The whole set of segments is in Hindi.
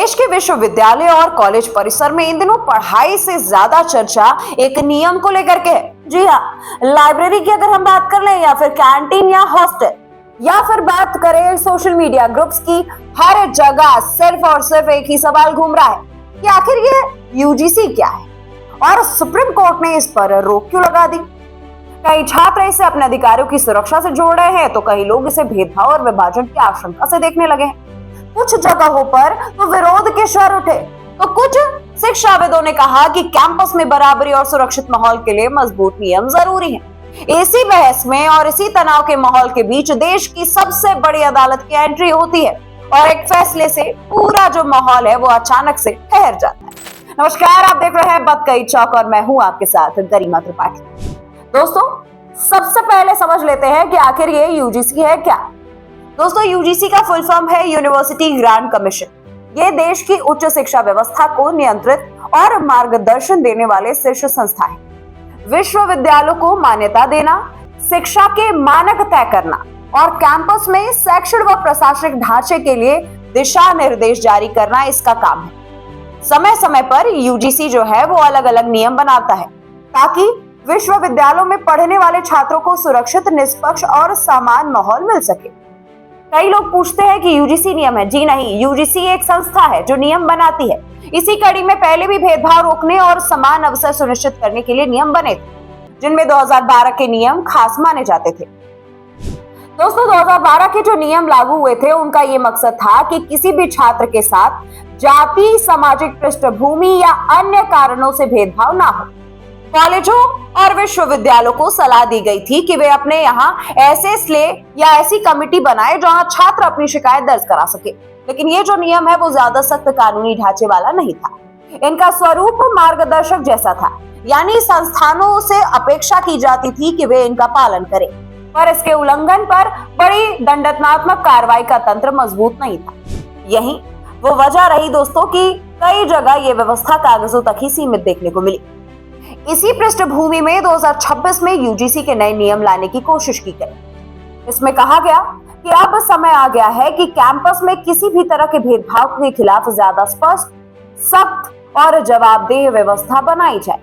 देश के विश्वविद्यालय और कॉलेज परिसर में इन दिनों पढ़ाई से ज्यादा चर्चा एक नियम को लेकर के है। जी हाँ, लाइब्रेरी की अगर हम बात कर लें या फिर कैंटीन या हॉस्टल या फिर बात करें सोशल मीडिया ग्रुप्स की, हर जगह सिर्फ और सिर्फ एक ही सवाल घूम रहा है कि आखिर ये यूजीसी क्या है और सुप्रीम कोर्ट ने इस पर रोक क्यों लगा दी। कई छात्र इसे अपने अधिकारों की सुरक्षा से जोड़ रहे हैं तो कई लोग इसे भेदभाव और विभाजन की आशंका से देखने लगे हैं। कुछ जगहों पर तो विरोध के स्वर उठे तो कुछ शिक्षाविदों ने कहा कि कैंपस में बराबरी और सुरक्षित माहौल के लिए मजबूत नियम जरूरी हैं। इसी बहस में और इसी तनाव के माहौल के बीच देश की सबसे बड़ी अदालत की एंट्री होती है और एक फैसले से पूरा जो माहौल है वो अचानक से ठहर जाता है। नमस्कार, आप देख रहे हैं बात कई चौक और मैं हूं आपके साथ गरिमा त्रिपाठी। दोस्तों, सबसे पहले समझ लेते हैं कि आखिर ये यूजीसी है क्या। दोस्तों, यूजीसी का फुल फॉर्म है यूनिवर्सिटी ग्रांट कमीशन। ये देश की उच्च शिक्षा व्यवस्था को नियंत्रित और मार्गदर्शन देने वाले शीर्ष संस्था है। विश्वविद्यालयों को मान्यता देना, शिक्षा के मानक तय करना और कैंपस में शैक्षणिक व प्रशासनिक ढांचे के लिए दिशा निर्देश जारी करना इसका काम है। समय समय पर यूजीसी जो है वो अलग अलग नियम बनाता है ताकि विश्वविद्यालयों में पढ़ने वाले छात्रों को सुरक्षित, निष्पक्ष और समान माहौल मिल सके। कई लोग पूछते हैं कि यूजीसी नियम है। जी नहीं, यूजीसी एक संस्था है जो नियम बनाती है। इसी कड़ी में पहले भी भेदभाव रोकने और समान अवसर सुनिश्चित करने के लिए नियम बने थे, जिनमें 2012 के नियम खास माने जाते थे। दोस्तों, 2012 के जो नियम लागू हुए थे उनका ये मकसद था कि किसी भी छात्र के साथ जाति, सामाजिक पृष्ठभूमि या अन्य कारणों से भेदभाव ना हो। कॉलेजों और विश्वविद्यालयों को सलाह दी गई थी कि वे अपने यहाँ ऐसे स्ले या ऐसी कमेटी बनाए जहां छात्र अपनी शिकायत दर्ज करा सके। लेकिन ये जो नियम है वो ज्यादा सख्त कानूनी ढांचे वाला नहीं था। इनका स्वरूप मार्गदर्शक जैसा था, यानी संस्थानों से अपेक्षा की जाती थी कि वे इनका पालन करें, पर इसके उल्लंघन पर बड़ी दंडात्मक कार्रवाई का तंत्र मजबूत नहीं था। यही वो वजह रही दोस्तों कि कई जगह ये व्यवस्था कागजों तक ही सीमित देखने को मिली। इसी पृष्ठभूमि में 2026 में यूजीसी के नए नियम लाने की कोशिश की गई। इसमें कहा गया कि अब समय आ गया है कि कैंपस में किसी भी तरह के भेदभाव के खिलाफ ज्यादा स्पष्ट, सख्त और जवाबदेह व्यवस्था बनाई जाए।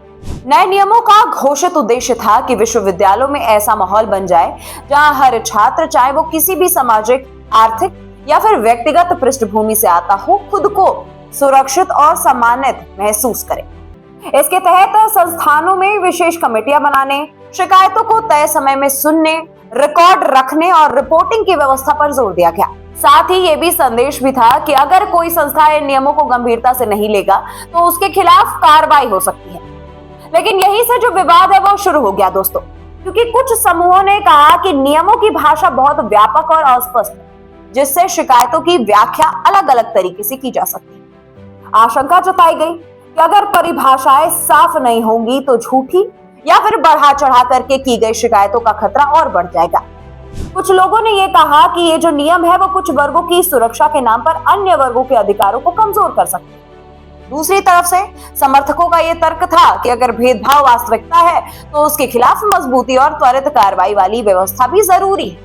नए नियमों का घोषित उद्देश्य था कि विश्वविद्यालयों में ऐसा माहौल बन जाए जहां हर छात्र, चाहे वो किसी भी सामाजिक, आर्थिक या फिर व्यक्तिगत पृष्ठभूमि से आता हो, खुद को सुरक्षित और सम्मानित महसूस करे। इसके तहत संस्थानों में विशेष कमेटियां बनाने, शिकायतों को तय समय में सुनने, रिकॉर्ड रखने और रिपोर्टिंग की व्यवस्था पर जोर दिया गया। साथ ही ये भी संदेश भी था कि अगर कोई संस्था इन नियमों को गंभीरता से नहीं लेगा तो उसके खिलाफ कार्रवाई हो सकती है। लेकिन यहीं से जो विवाद है वो शुरू हो गया दोस्तों, क्योंकि कुछ समूहों ने कहा कि नियमों की भाषा बहुत व्यापक और अस्पष्ट है, जिससे शिकायतों की व्याख्या अलग अलग तरीके से की जा सकती है। आशंका जताई गई कि अगर परिभाषाएं साफ नहीं होंगी तो झूठी या फिर बढ़ा चढ़ा करके की गई शिकायतों का खतरा और बढ़ जाएगा। कुछ लोगों ने यह कहा कि ये जो नियम है वो कुछ वर्गों की सुरक्षा के नाम पर अन्य वर्गों के अधिकारों को कमजोर कर सकते हैं। दूसरी तरफ से समर्थकों का यह तर्क था कि अगर भेदभाव वास्तविकता है तो उसके खिलाफ मजबूती और त्वरित कार्रवाई वाली व्यवस्था भी जरूरी है,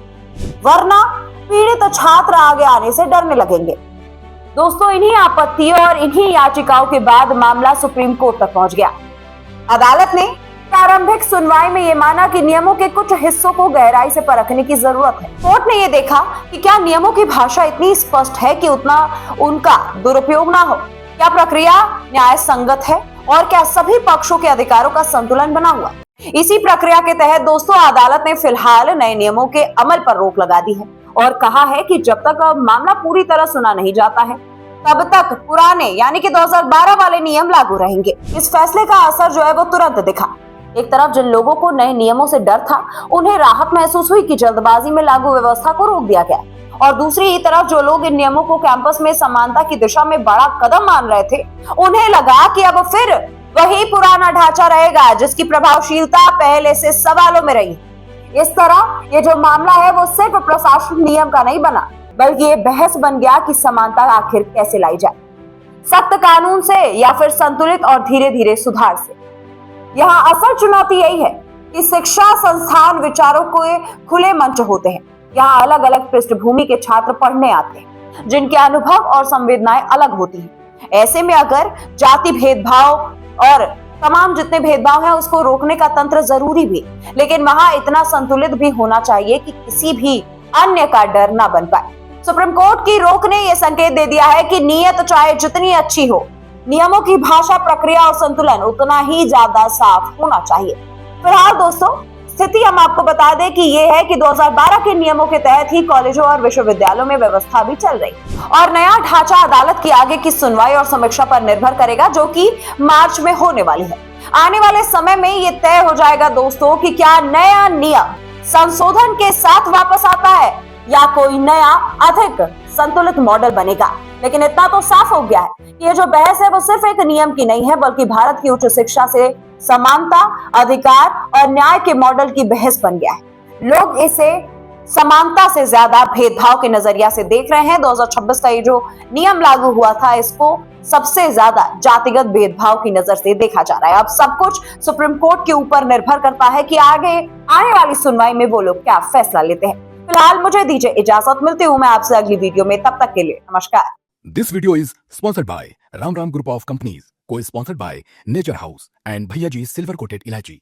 वरना पीड़ित छात्र आगे आने से डरने लगेंगे। दोस्तों, इन्हीं आपत्तियों और इन्हीं याचिकाओं के बाद मामला सुप्रीम कोर्ट तक पहुंच गया। अदालत ने प्रारंभिक सुनवाई में ये माना कि नियमों के कुछ हिस्सों को गहराई से परखने की जरूरत है। कोर्ट ने ये देखा कि क्या नियमों की भाषा इतनी स्पष्ट है कि उनका दुरुपयोग ना हो, क्या प्रक्रिया न्याय संगत है और क्या सभी पक्षों के अधिकारों का संतुलन बना हुआ। इसी प्रक्रिया के तहत दोस्तों अदालत ने फिलहाल नए नियमों के अमल पर रोक लगा दी है और कहा है कि जब तक मामला पूरी तरह सुना नहीं जाता है तब तक पुराने यानी कि 2012 वाले नियम लागू रहेंगे। इस फैसले का असर जो है वो तुरंत दिखा। एक तरफ जिन लोगों को नए नियमों से डर था उन्हें राहत महसूस हुई कि जल्दबाजी में लागू व्यवस्था को रोक दिया गया, और दूसरी तरफ जो लोग इन नियमों को कैंपस में समानता की दिशा में बड़ा कदम मान रहे थे उन्हें लगा कि अब फिर वही पुराना ढांचा रहेगा जिसकी प्रभावशीलता पहले से सवालों में रही। इस तरह ये जो मामला है वो सिर्फ प्रशासनिक नियम का नहीं बना, बल्कि ये बहस बन गया कि समानता आखिर कैसे लाई जाए, सख्त कानून से या फिर संतुलित और धीरे धीरे सुधार से। यहाँ असल चुनौती यही है कि शिक्षा संस्थान विचारों के खुले मंच होते हैं। यहाँ अलग अलग पृष्ठभूमि के छात्र पढ़ने आते हैं जिनके अनुभव और संवेदनाएं अलग होती हैं। ऐसे में अगर जाति भेदभाव और तमाम जितने भेदभाव हैं उसको रोकने का तंत्र जरूरी भी, लेकिन वहां इतना संतुलित भी होना चाहिए कि किसी भी अन्य का डर ना बन पाए। सुप्रीम कोर्ट की रोक ने यह संकेत दे दिया है कि नीयत चाहे जितनी अच्छी हो, नियमों की भाषा, प्रक्रिया और संतुलन उतना ही ज्यादा साफ होना चाहिए। फिलहाल दोस्तों, स्थिति हम आपको बता दें कि ये है कि 2012 के नियमों के तहत ही कॉलेजों और विश्वविद्यालयों में व्यवस्था भी चल रही और नया ढांचा अदालत की आगे की सुनवाई और समीक्षा पर निर्भर करेगा, जो कि मार्च में होने वाली है। आने वाले समय में ये तय हो जाएगा दोस्तों कि क्या नया नियम संशोधन के साथ वापस आता है या कोई नया अधिक संतुलित मॉडल बनेगा। लेकिन इतना तो साफ हो गया है कि ये जो बहस है वो सिर्फ एक नियम की नहीं है, बल्कि भारत की उच्च शिक्षा से समानता, अधिकार और न्याय के मॉडल की बहस बन गया है। लोग इसे समानता से ज्यादा भेदभाव के नजरिया से देख रहे हैं। 2026 का ये जो नियम लागू हुआ था, इसको सबसे ज्यादा जातिगत भेदभाव की नजर से देखा जा रहा है। अब सब कुछ सुप्रीम कोर्ट के ऊपर निर्भर करता है कि आगे आने वाली सुनवाई में वो लोग क्या फैसला लेते हैं। फिलहाल मुझे दीजिए इजाजत, मिलती हूँ मैं आपसे अगली वीडियो में, तब तक के लिए नमस्कार। This video is sponsored by Ram Ram Group of Companies, co-sponsored by Nature House and Bhaiya Ji Silver Coated Ilaichi.